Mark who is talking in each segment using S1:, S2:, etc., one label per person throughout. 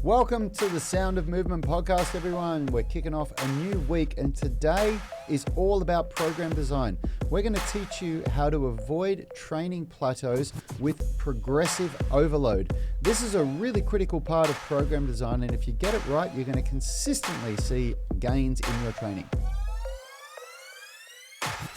S1: Welcome to the Sound of Movement podcast, everyone. We're kicking off a new week, and today is all about program design. We're going to teach you how to avoid training plateaus with progressive overload. This is a really critical part of program design, and if you get it right, you're going to consistently see gains in your training.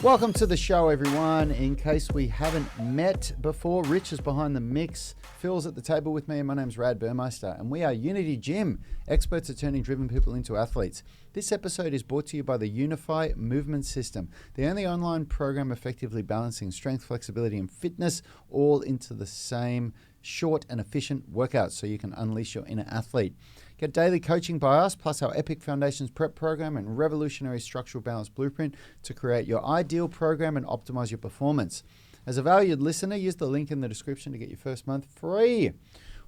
S1: Welcome to the show, everyone. In case we haven't met before, Rich is behind the mix, Phil's at the table with me, and my name's Rad Burmeister, and we are Unity Gym, experts at turning driven people into athletes. This episode is brought to you by the Unify Movement System, the only online program effectively balancing strength, flexibility, and fitness all into the same short and efficient workouts so you can unleash your inner athlete. Get daily coaching by us, plus our Epic Foundations Prep program and revolutionary structural balance blueprint to create your ideal program and optimize your performance. As a valued listener, use the link in the description to get your first month free.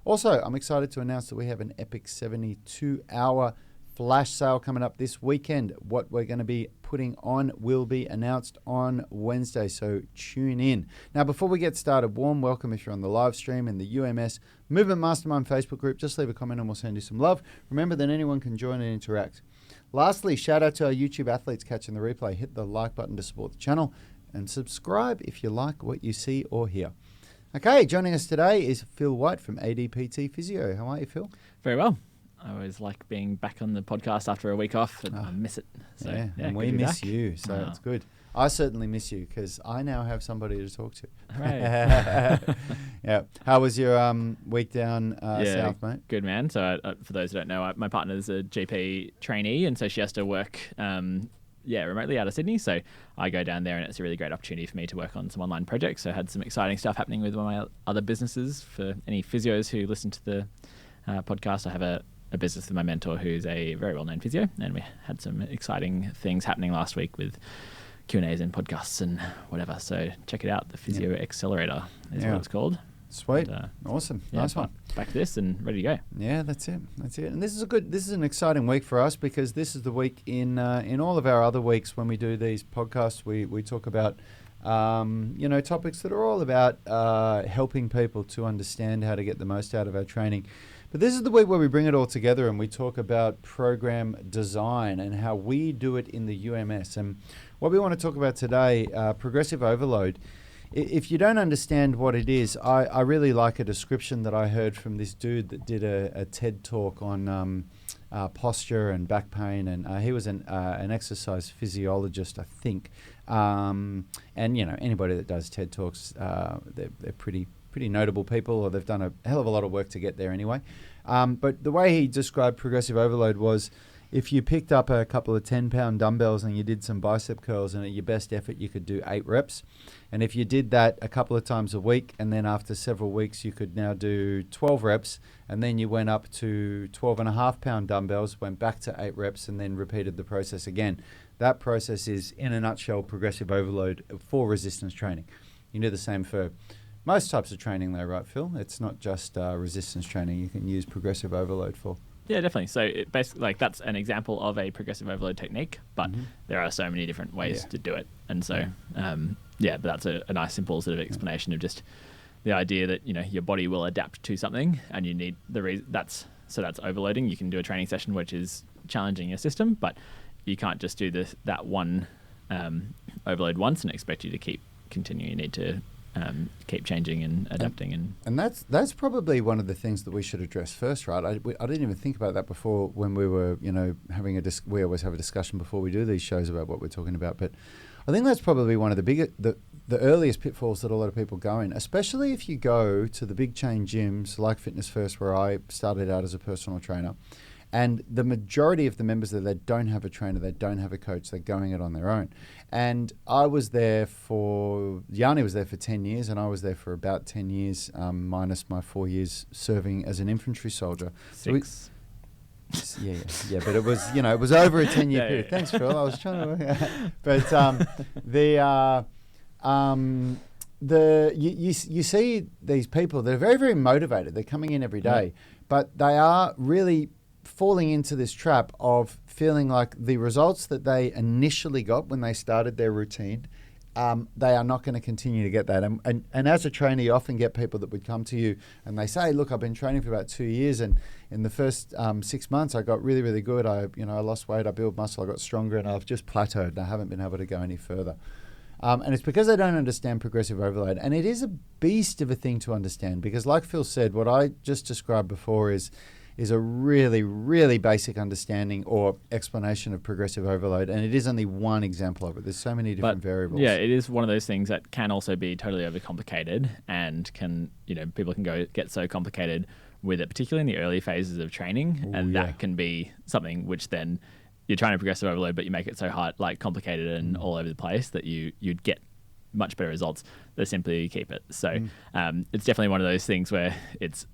S1: Also, I'm excited to announce that we have an Epic 72-hour flash sale coming up this weekend. What we're going to be putting on will be announced on Wednesday, so tune in. Now, before we get started, warm welcome if you're on the live stream in the UMS Movement Mastermind Facebook group. Just leave a comment and we'll send you some love. Remember that anyone can join and interact. Lastly, shout out to our YouTube athletes catching the replay. Hit the like button to support the channel and subscribe if you like what you see or hear. Okay, joining us today is Phil White from ADPT Physio. How are you, Phil?
S2: Very well. I always like being back on the podcast after a week off. I miss it. So,
S1: yeah, and we miss you, so it's good. I certainly miss you because I now have somebody to talk to.
S2: Right.
S1: Yeah. How was your week down south, mate?
S2: Good, man. So for those who don't know, my partner's a GP trainee, and so she has to work remotely out of Sydney. So I go down there, and it's a really great opportunity for me to work on some online projects. So I had some exciting stuff happening with one of my other businesses. For any physios who listen to the podcast, I have a business with my mentor who's a very well-known physio, and we had some exciting things happening last week with Q&As and podcasts and whatever. So check it out. The Physio Accelerator is what it's called.
S1: Sweet. Awesome. Nice one.
S2: Back to this and ready to go.
S1: Yeah, that's it. And this is an exciting week for us because this is the week in all of our other weeks when we do these podcasts, we talk about topics that are all about helping people to understand how to get the most out of our training. But this is the week where we bring it all together and we talk about program design and how we do it in the UMS. And what we want to talk about today, progressive overload. If you don't understand what it is, I really like a description that I heard from this dude that did a TED talk on posture and back pain, and he was an exercise physiologist, I think. And anybody that does TED talks, they're pretty notable people, or they've done a hell of a lot of work to get there anyway. But the way he described progressive overload was if you picked up a couple of 10-pound dumbbells and you did some bicep curls, and at your best effort you could do 8 reps. And if you did that a couple of times a week, and then after several weeks you could now do 12 reps, and then you went up to 12.5-pound dumbbells, went back to 8 reps, and then repeated the process again. That process is, in a nutshell, progressive overload for resistance training. You can do the same for most types of training though, right, Phil? It's not just resistance training you can use progressive overload for. Yeah,
S2: definitely. So it basically, that's an example of a progressive overload technique, but there are so many different ways to do it. And so, but that's a nice, simple sort of explanation of just the idea that, your body will adapt to something, and you need that's overloading. You can do a training session which is challenging your system, but you can't just do that one overload once and expect you to keep continuing. You need to keep changing and adapting,
S1: and that's probably one of the things that we should address first, right? I didn't even think about that before when we were having we always have a discussion before we do these shows about what we're talking about, but I think that's probably one of the earliest pitfalls that a lot of people go in, especially if you go to the big chain gyms like Fitness First, where I started out as a personal trainer. And the majority of the members there, they don't have a trainer, they don't have a coach, they're going it on their own. And I was there Yanni was there for 10 years, and I was there for about 10 years, minus my 4 years serving as an infantry soldier.
S2: 6.
S1: Yeah, but it was, it was over a 10-year period. Thanks, Phil. I was trying to, but you see these people, they're very, very motivated. They're coming in every day, but they are really falling into this trap of feeling like the results that they initially got when they started their routine, they are not going to continue to get that. And as a trainer, you often get people that would come to you and they say, look, I've been training for about 2 years and in the first 6 months, I got really, really good. I lost weight, I built muscle, I got stronger, and I've just plateaued. And I haven't been able to go any further. And it's because I don't understand progressive overload. And it is a beast of a thing to understand because, like Phil said, what I just described before is a really, really basic understanding or explanation of progressive overload. And it is only one example of it. There's so many different variables.
S2: Yeah, it is one of those things that can also be totally overcomplicated and people can get so complicated with it, particularly in the early phases of training. That can be something which then you're trying to progressive overload, but you make it so hard, like complicated and all over the place that you'd get much better results than simply keep it. So it's definitely one of those things where it's,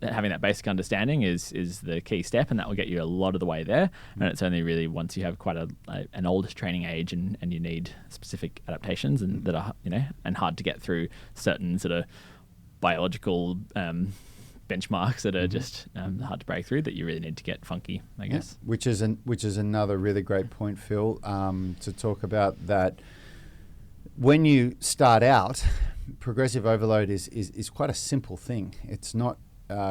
S2: having that basic understanding is the key step, and that will get you a lot of the way there. And it's only really once you have quite an old training age and you need specific adaptations and that are, and hard to get through certain sort of biological benchmarks that are just hard to break through, that you really need to get funky, I guess.
S1: Which is another really great point, Phil, to talk about that. When you start out, progressive overload is quite a simple thing. It's not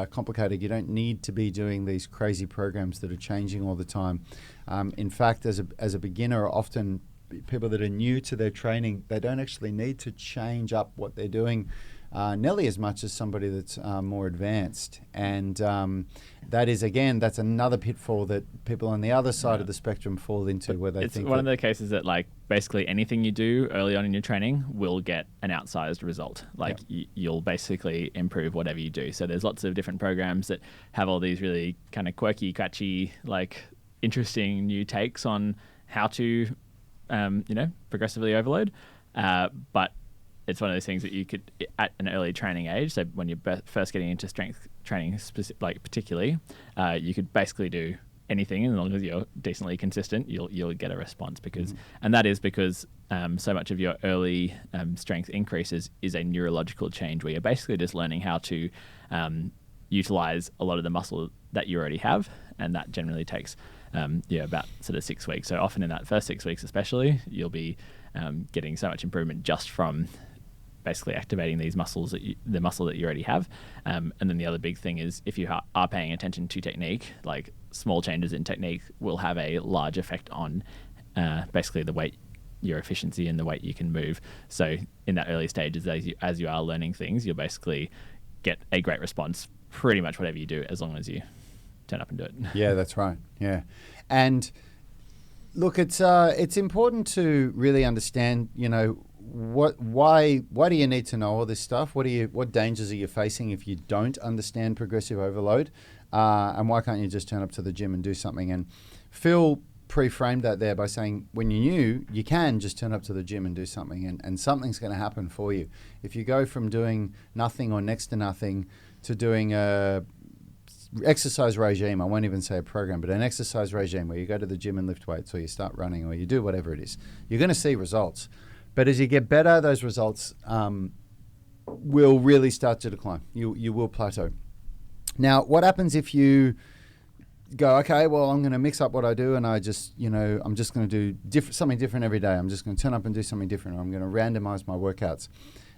S1: complicated. You don't need to be doing these crazy programs that are changing all the time. In fact, as a beginner, often people that are new to their training, they don't actually need to change up what they're doing nearly as much as somebody that's more advanced. And that's another pitfall that people on the other side of the spectrum fall into, where they think
S2: it's one of the cases that basically anything you do early on in your training will get an outsized result. You'll basically improve whatever you do. So there's lots of different programs that have all these really kind of quirky, catchy, interesting new takes on how to, progressively overload. But it's one of those things that you could, at an early training age, so when you're first getting into strength training, particularly, you could basically do anything, as long as you're decently consistent, you'll get a response. And that is because so much of your early strength increases is a neurological change, where you're basically just learning how to utilize a lot of the muscle that you already have, and that generally takes about sort of 6 weeks. So often in that first 6 weeks, especially, you'll be getting so much improvement just from basically activating these muscles, the muscle that you already have. And then the other big thing is, if you are paying attention to technique, small changes in technique will have a large effect on basically the weight, your efficiency, and the weight you can move. So in that early stages, as you are learning things, you'll basically get a great response pretty much whatever you do, as long as you turn up and do it.
S1: Yeah, that's right. Yeah. And look, it's important to really understand, why do you need to know all this stuff? What dangers are you facing if you don't understand progressive overload? And why can't you just turn up to the gym and do something? And Phil pre-framed that there by saying, when you're new, you can just turn up to the gym and do something, and something's going to happen for you. If you go from doing nothing or next to nothing to doing a exercise regime, I won't even say a program, but an exercise regime where you go to the gym and lift weights, or you start running, or you do whatever it is, you're going to see results. But as you get better, those results will really start to decline. You will plateau. Now, what happens if you go, okay, well, I'm going to mix up what I do, and I'm just going to do something different every day. I'm just going to turn up and do something different. Or I'm going to randomize my workouts.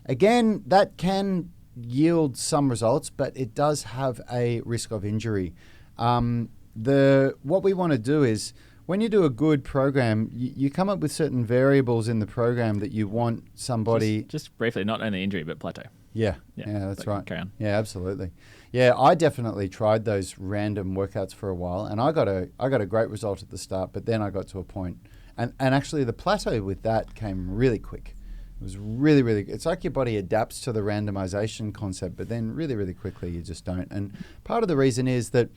S1: Again, that can yield some results, but it does have a risk of injury. What we want to do is, when you do a good program, you come up with certain variables in the program that you want somebody... Just
S2: briefly, not only injury, but plateau.
S1: Yeah, that's right.
S2: Carry on.
S1: Yeah, absolutely. Yeah, I definitely tried those random workouts for a while, and I got a great result at the start, but then I got to a point, and actually the plateau with that came really quick. It was really, really... It's like your body adapts to the randomization concept, but then really, really quickly you just don't. And part of the reason is that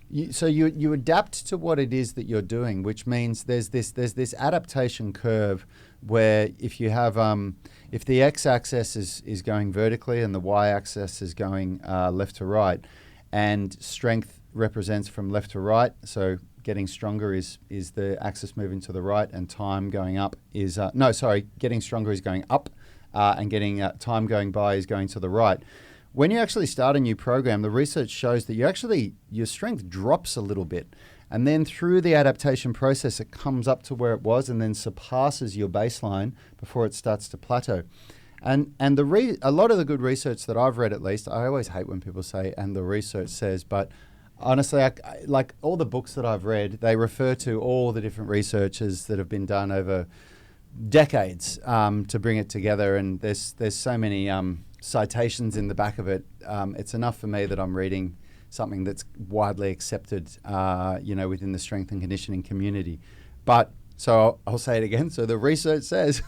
S1: you adapt to what it is that you're doing, which means there's this adaptation curve where if you have if the x-axis is going vertically and the y-axis is going left to right, and strength represents from left to right, so getting stronger is the axis moving to the right, and time going up is getting stronger is going up, and getting time going by is going to the right. When you actually start a new program, the research shows that your strength drops a little bit, and then through the adaptation process, it comes up to where it was and then surpasses your baseline before it starts to plateau. And a lot of the good research that I've read, at least, I always hate when people say, and the research says, but Honestly, like all the books that I've read, they refer to all the different researches that have been done over decades to bring it together, and there's so many citations in the back of it. It's enough for me that I'm reading something that's widely accepted, within the strength and conditioning community. But so I'll say it again. So the research says,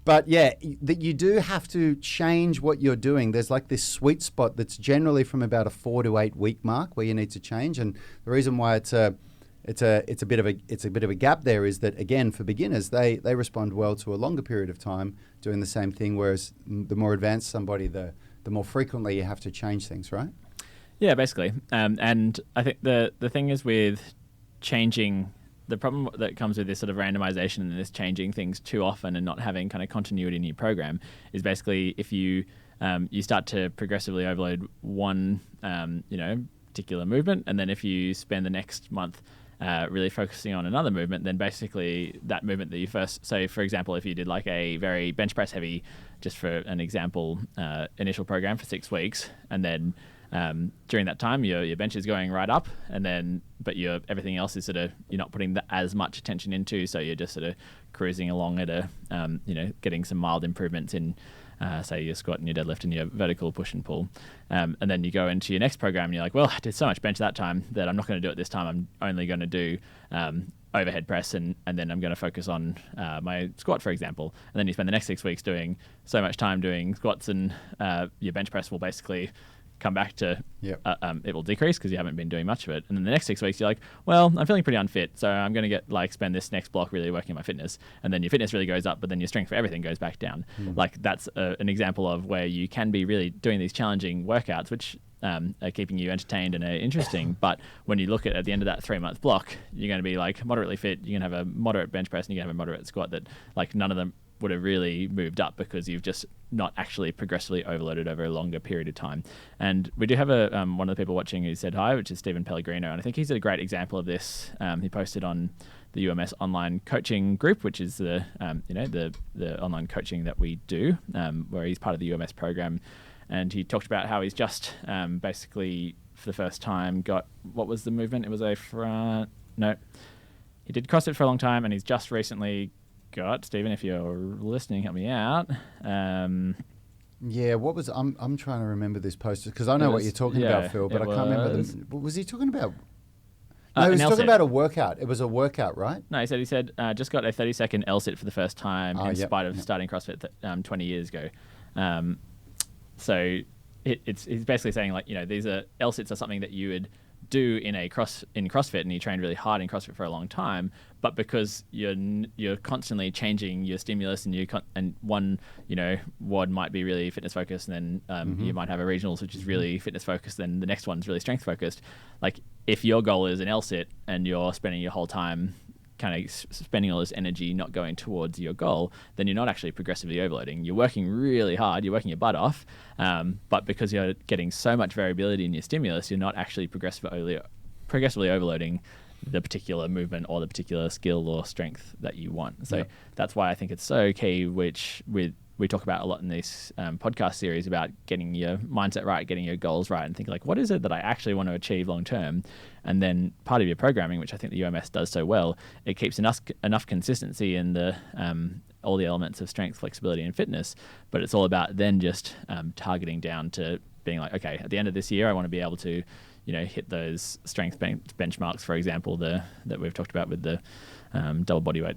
S1: but yeah, that you do have to change what you're doing. There's like this sweet spot that's generally from about a 4 to 8 week mark where you need to change. And the reason why it's a bit of a gap there is that, again, for beginners, they respond well to a longer period of time doing the same thing. Whereas the more advanced somebody, the more frequently you have to change things, right?
S2: Yeah, basically. And I think the thing is with changing, the problem that comes with this sort of randomization and this changing things too often and not having kind of continuity in your program is basically if you start to progressively overload one particular movement, and then if you spend the next month really focusing on another movement, then basically that movement that you first, so for example, if you did like a very bench press heavy, just for an example, initial program for 6 weeks, and then during that time your bench is going right up, and then but everything else is sort of you're not putting as much attention into, so you're just sort of cruising along at a getting some mild improvements in say your squat and your deadlift and your vertical push and pull, and then you go into your next program and you're like, well, I did so much bench that time that I'm not going to do it this time. I'm only going to do overhead press, and then I'm going to focus on my squat, for example. And then you spend the next 6 weeks doing so much time doing squats, and your bench press will basically come back to it will decrease because you haven't been doing much of it. And then the next 6 weeks you're like, well, I'm feeling pretty unfit, so I'm going to spend this next block really working on my fitness. And then your fitness really goes up, but then your strength for everything goes back down. Like that's an example of where you can be really doing these challenging workouts which are keeping you entertained and are interesting, but when you look at the end of that 3-month block, you're going to be like moderately fit, you're going to have a moderate bench press, and you're going to have a moderate squat that like none of them would have really moved up because you've just not actually progressively overloaded over a longer period of time. And we do have one of the people watching who said hi, which is Stephen Pellegrino, and I think he's a great example of this. He posted on the UMS online coaching group, which is the online coaching that we do, where he's part of the UMS program, and he talked about how he's just basically for the first time got, what was the movement? It was he did CrossFit for a long time, and he's just recently got, Stephen, if you're listening, help me out.
S1: What was I'm trying to remember this post because I know what you're talking about, Phil, but I can't remember was he talking about? No, he was talking about a workout. It was a workout, right?
S2: No, he said just got a 30-second L-sit for the first time in spite of starting CrossFit 20 years ago. So he's basically saying like, these are L-sits are something that you would do in CrossFit, and you trained really hard in CrossFit for a long time, but because you're constantly changing your stimulus, and one WOD might be really fitness focused, and then you might have a regionals which is really fitness focused, then the next one's really strength focused. Like if your goal is an L-sit and you're spending your whole time kind of spending all this energy not going towards your goal, then you're not actually progressively overloading. You're working really hard, you're working your butt off, but because you're getting so much variability in your stimulus, you're not actually progressively overloading the particular movement or the particular skill or strength that you want. So that's why I think it's so key, which we talk about a lot in this podcast series about getting your mindset right, getting your goals right, and think like, what is it that I actually want to achieve long term? And then part of your programming, which I think the UMS does so well, it keeps enough consistency in the all the elements of strength, flexibility, and fitness. But it's all about then just targeting down to being like, okay, at the end of this year, I want to be able to, hit those strength benchmarks, for example, that we've talked about with the double bodyweight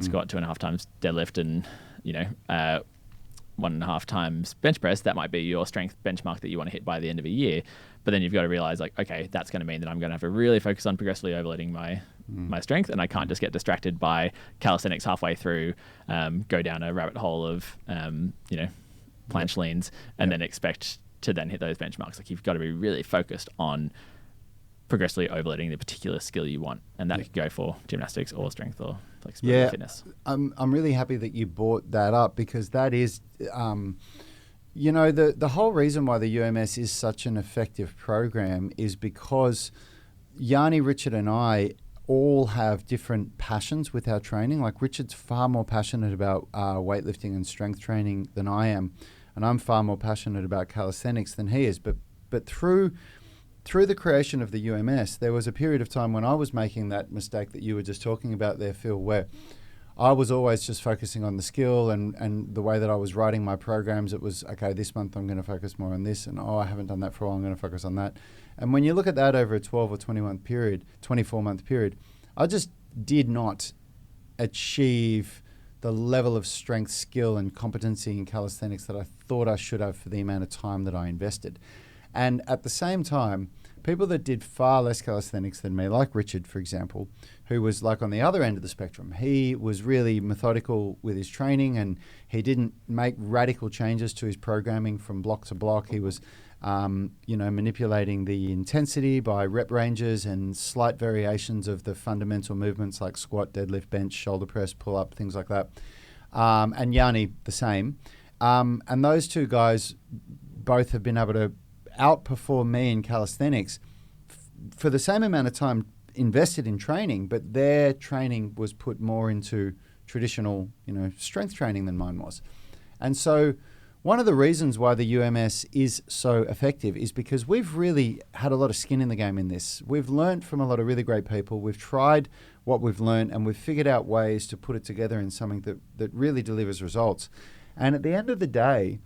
S2: squat, 2.5 times deadlift, and 1.5 times bench press. That might be your strength benchmark that you want to hit by the end of a year. But then you've got to realize, like, okay, that's going to mean that I'm going to have to really focus on progressively overloading my strength, and I can't just get distracted by calisthenics halfway through, go down a rabbit hole of planche leans, and then expect to then hit those benchmarks. Like, you've got to be really focused on progressively overloading the particular skill you want, and that could go for gymnastics or strength or flexibility, fitness.
S1: I'm really happy that you brought that up, because that is the whole reason why the UMS is such an effective program is because Yanni, Richard, and I all have different passions with our training. Like, Richard's far more passionate about weightlifting and strength training than I am, and I'm far more passionate about calisthenics than he is. But through through the creation of the UMS, there was a period of time when I was making that mistake that you were just talking about there, Phil, where I was always just focusing on the skill and the way that I was writing my programs. It was, okay, this month I'm going to focus more on this, and I haven't done that for a while, I'm going to focus on that. And when you look at that over a 12 or 24-month period, I just did not achieve the level of strength, skill, and competency in calisthenics that I thought I should have for the amount of time that I invested. And at the same time, people that did far less calisthenics than me, like Richard, for example, who was like on the other end of the spectrum, he was really methodical with his training and he didn't make radical changes to his programming from block to block. He was, manipulating the intensity by rep ranges and slight variations of the fundamental movements like squat, deadlift, bench, shoulder press, pull up, things like that. And Yanni, the same. And those two guys both have been able to outperform me in calisthenics for the same amount of time invested in training, but their training was put more into traditional, strength training than mine was. And so one of the reasons why the UMS is so effective is because we've really had a lot of skin in the game in this. We've learned from a lot of really great people. We've tried what we've learned and we've figured out ways to put it together in something that really delivers results. And at the end of the day,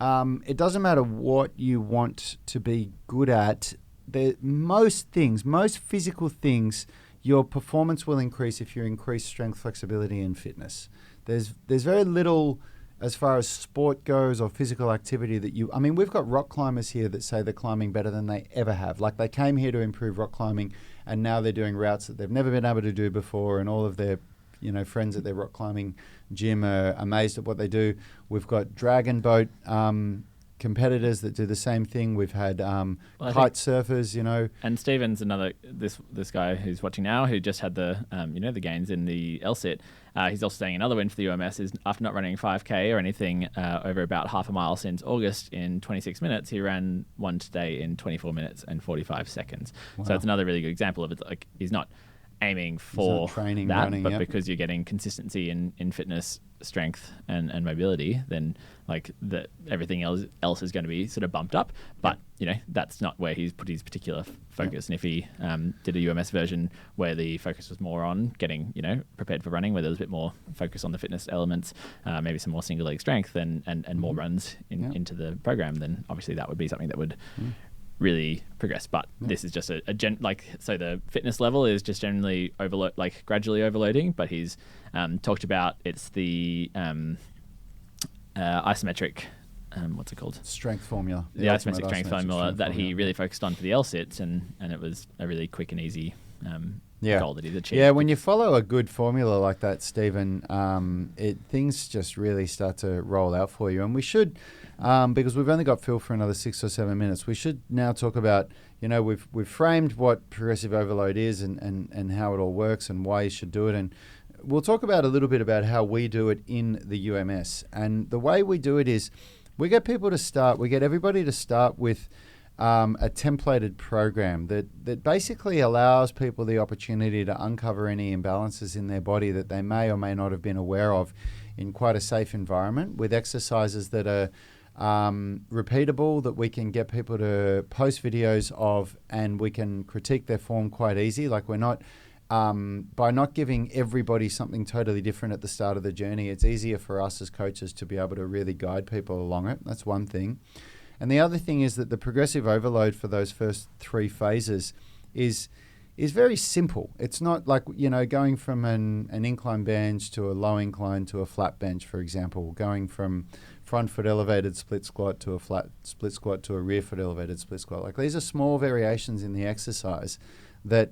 S1: it doesn't matter what you want to be good at. Most physical things, your performance will increase if you increase strength, flexibility, and fitness. There's very little as far as sport goes or physical activity we've got rock climbers here that say they're climbing better than they ever have. Like they came here to improve rock climbing and now they're doing routes that they've never been able to do before, and all of their friends at their rock climbing gym are amazed at what they do. We've got dragon boat competitors that do the same thing. We've had kite surfers,
S2: And Stephen's this guy who's watching now who just had the the gains in the LSIT. He's also saying another win for the UMS is after not running 5K or anything over about half a mile since August in 26 minutes, he ran one today in 24 minutes and 45 seconds. Wow. So it's another really good example of it. Like he's not aiming for
S1: training,
S2: that,
S1: running,
S2: but because you're getting consistency in fitness, strength, and mobility, then like everything else is going to be sort of bumped up. But that's not where he's put his particular focus. And if he did a UMS version where the focus was more on getting prepared for running, where there was a bit more focus on the fitness elements, maybe some more single leg strength and more runs into the program, then obviously that would be something that would really progress. But this is just so the fitness level is just generally gradually overloading, but he's talked about it's the isometric what's it called?
S1: Strength formula.
S2: The isometric strength formula that he really focused on for the LSITs, and it was a really quick and easy goal that he's achieved.
S1: Yeah, when you follow a good formula like that, Stephen, things just really start to roll out for you. And we should, because we've only got Phil for another 6 or 7 minutes, we should now talk about, we've framed what progressive overload is and how it all works and why you should do it. And we'll talk about a little bit about how we do it in the UMS. And the way we do it is we get everybody to start with a templated program that basically allows people the opportunity to uncover any imbalances in their body that they may or may not have been aware of in quite a safe environment, with exercises that are repeatable, that we can get people to post videos of, and we can critique their form quite easy. Like we're not, by not giving everybody something totally different at the start of the journey, it's easier for us as coaches to be able to really guide people along it. That's one thing. And the other thing is that the progressive overload for those first 3 phases is very simple. It's not like, going from an incline bench to a low incline to a flat bench, for example, going from front foot elevated split squat to a flat split squat to a rear foot elevated split squat. Like these are small variations in the exercise that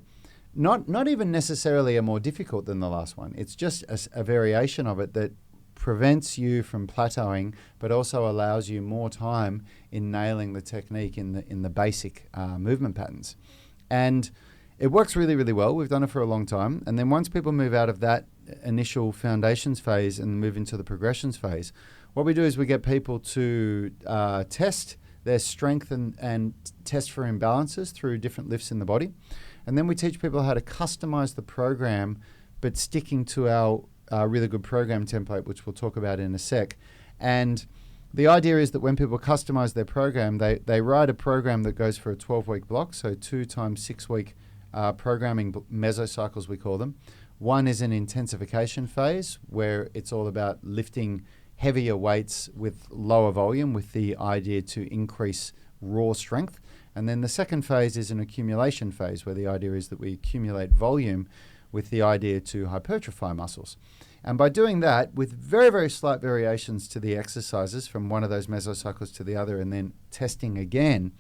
S1: not even necessarily are more difficult than the last one. It's just a variation of it that prevents you from plateauing, but also allows you more time in nailing the technique in the basic movement patterns. And it works really, really well. We've done it for a long time. And then once people move out of that initial foundations phase and move into the progressions phase, what we do is we get people to test their strength and test for imbalances through different lifts in the body. And then we teach people how to customize the program, but sticking to our really good program template, which we'll talk about in a sec. And the idea is that when people customize their program, they write a program that goes for a 12-week block, so 2 times 6-week programming mesocycles, we call them. One is an intensification phase where it's all about lifting heavier weights with lower volume with the idea to increase raw strength. And then the second phase is an accumulation phase where the idea is that we accumulate volume with the idea to hypertrophy muscles. And by doing that, with very, very slight variations to the exercises from one of those mesocycles to the other and then testing again,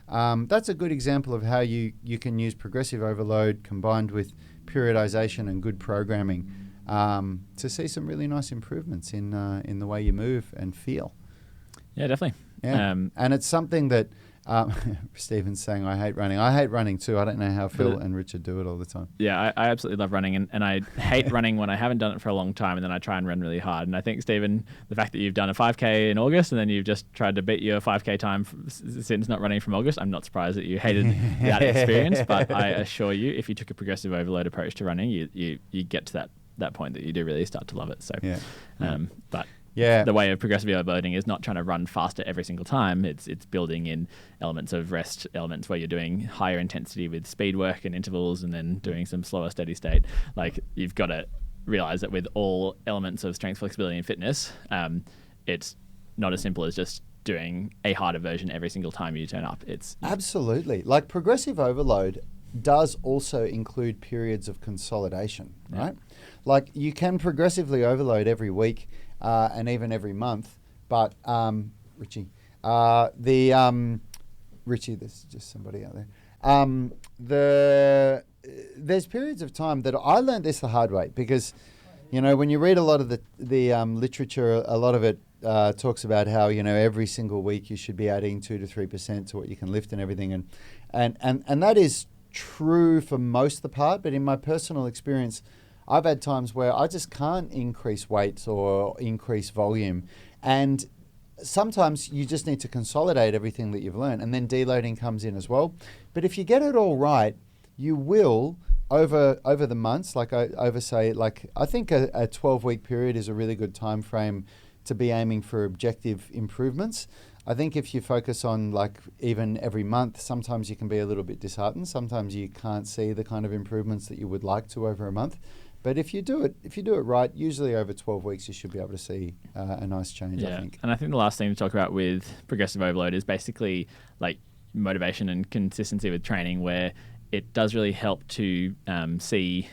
S1: that's a good example of how you can use progressive overload combined with periodization and good programming to see some really nice improvements in the way you move and feel.
S2: Yeah, definitely.
S1: Yeah. And it's something that Stephen's saying, I hate running. I hate running too. I don't know how Phil and Richard do it all the time.
S2: Yeah, I absolutely love running, and I hate running when I haven't done it for a long time, and then I try and run really hard. And I think, Stephen, the fact that you've done a 5K in August and then you've just tried to beat your 5K time since not running from August, I'm not surprised that you hated that experience. But I assure you, if you took a progressive overload approach to running, you get to that point that you do really start to love it. So,
S1: yeah.
S2: But
S1: yeah,
S2: the way of progressive overloading is not trying to run faster every single time. It's building in elements of rest, elements where you're doing higher intensity with speed work and intervals, and then doing some slower steady state. Like, you've got to realize that with all elements of strength, flexibility, and fitness, it's not as simple as just doing a harder version every single time you turn up.
S1: Absolutely. Like, progressive overload does also include periods of consolidation, right? Like, you can progressively overload every week and even every month, but Richie, Richie, there's just somebody out there. There's periods of time that I learned this the hard way, because, you know, when you read a lot of the literature, a lot of it talks about how, you know, every single week you should be adding 2 to 3% to what you can lift and everything, and that is true for most of the part. But in my personal experience, I've had times where I just can't increase weights or increase volume, and sometimes you just need to consolidate everything that you've learned, and then deloading comes in as well. But if you get it all right, you will over the months, like I think a 12-week period is a really good time frame to be aiming for objective improvements. I think if you focus on, like, even every month, sometimes you can be a little bit disheartened. Sometimes you can't see the kind of improvements that you would like to over a month. But if you do it right, usually over 12 weeks, you should be able to see a nice change, I think.
S2: And I think the last thing to talk about with progressive overload is basically, like, motivation and consistency with training, where it does really help to see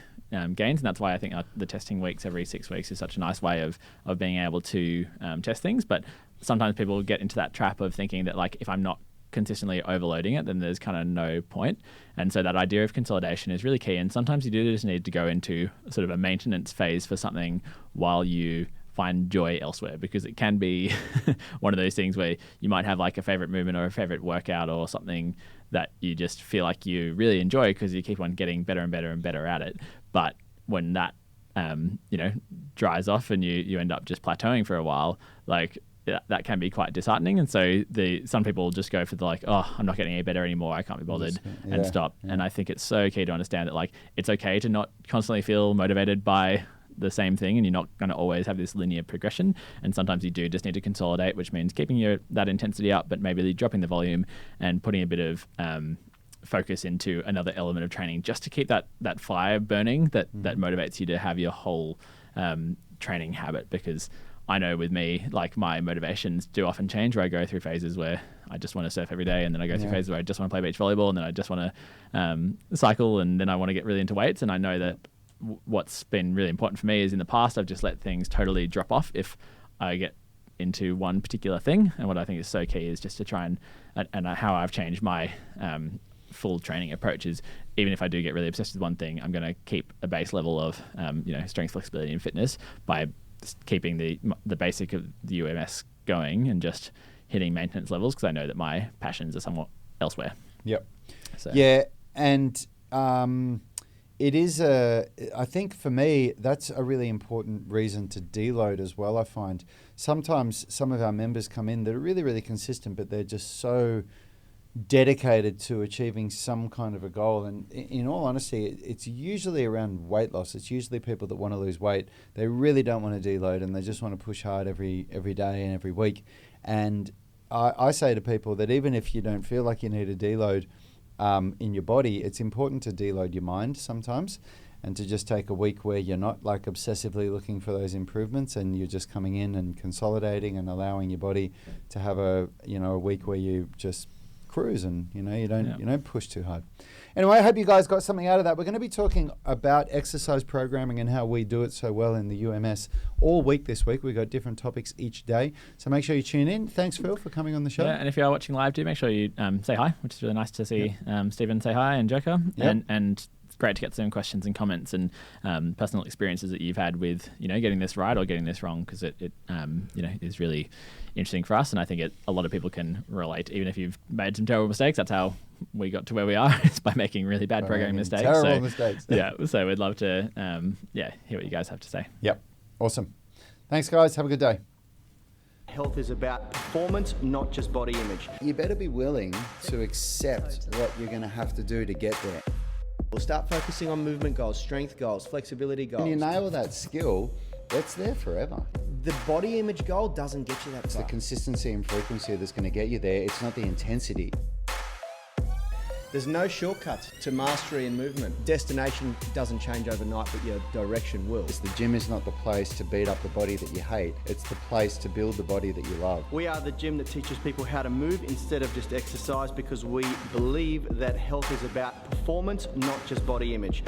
S2: gains. And that's why I think the testing weeks every 6 weeks is such a nice way of being able to test things. But sometimes people get into that trap of thinking that, like, if I'm not consistently overloading it, then there's kind of no point. And so that idea of consolidation is really key. And sometimes you do just need to go into sort of a maintenance phase for something while you find joy elsewhere, because it can be one of those things where you might have, like, a favorite movement or a favorite workout or something that you just feel like you really enjoy because you keep on getting better and better and better at it. But when that dries off and you end up just plateauing for a while, like, that can be quite disheartening. And so some people just go for the, like, oh, I'm not getting any better anymore, I can't be bothered, and stop. Yeah. And I think it's so key to understand that, like, it's okay to not constantly feel motivated by the same thing, and you're not going to always have this linear progression. And sometimes you do just need to consolidate, which means keeping that intensity up, but maybe dropping the volume and putting a bit of focus into another element of training just to keep that fire burning that motivates you to have your whole training habit. Because I know with me, like, my motivations do often change, where I go through phases where I just want to surf every day, and then I go through phases where I just want to play beach volleyball, and then I just want to cycle, and then I want to get really into weights. And I know that what's been really important for me is, in the past, I've just let things totally drop off if I get into one particular thing. And what I think is so key is just to try and how I've changed my full training approach is, even if I do get really obsessed with one thing, I'm going to keep a base level of strength, flexibility, and fitness by keeping the basic of the UMS going and just hitting maintenance levels, because I know that my passions are somewhat elsewhere.
S1: Yep.
S2: So.
S1: Yeah, and it is I think for me, that's a really important reason to deload as well. I find sometimes some of our members come in that are really, really consistent, but they're just so dedicated to achieving some kind of a goal. And in all honesty, it's usually around weight loss. It's usually people that want to lose weight. They really don't want to deload, and they just want to push hard every day and every week. And I say to people that even if you don't feel like you need a deload in your body, it's important to deload your mind sometimes, and to just take a week where you're not like obsessively looking for those improvements, and you're just coming in and consolidating and allowing your body to have a week where you just cruise and you don't push too hard. Anyway, I hope you guys got something out of that. We're going to be talking about exercise programming and how we do it so well in the UMS all week this week. We've got different topics each day, so make sure you tune in. Thanks, Phil, for coming on the show.
S2: Yeah, and if you are watching live, do make sure you say hi, which is really nice to see. Stephen say hi and Joker, and it's great to get some questions and comments and personal experiences that you've had with getting this right or getting this wrong, because it is really interesting for us, and I think a lot of people can relate. Even if you've made some terrible mistakes, that's how we got to where we are, is by making really bad programming mistakes.
S1: Terrible mistakes.
S2: Yeah, so we'd love to hear what you guys have to say.
S1: Yep, awesome. Thanks, guys. Have a good day.
S3: Health is about performance, not just body image.
S1: You better be willing to accept what you're going to have to do to get there.
S3: We'll start focusing on movement goals, strength goals, flexibility goals.
S1: When you nail that skill, it's there forever.
S3: The body image goal doesn't get you that
S1: It's
S3: far.
S1: the consistency and frequency that's going to get you there. It's not the intensity.
S3: There's no shortcuts to mastery and movement. Destination doesn't change overnight, but your direction will.
S1: The gym is not the place to beat up the body that you hate. It's the place to build the body that you love.
S3: We are the gym that teaches people how to move instead of just exercise, because we believe that health is about performance, not just body image.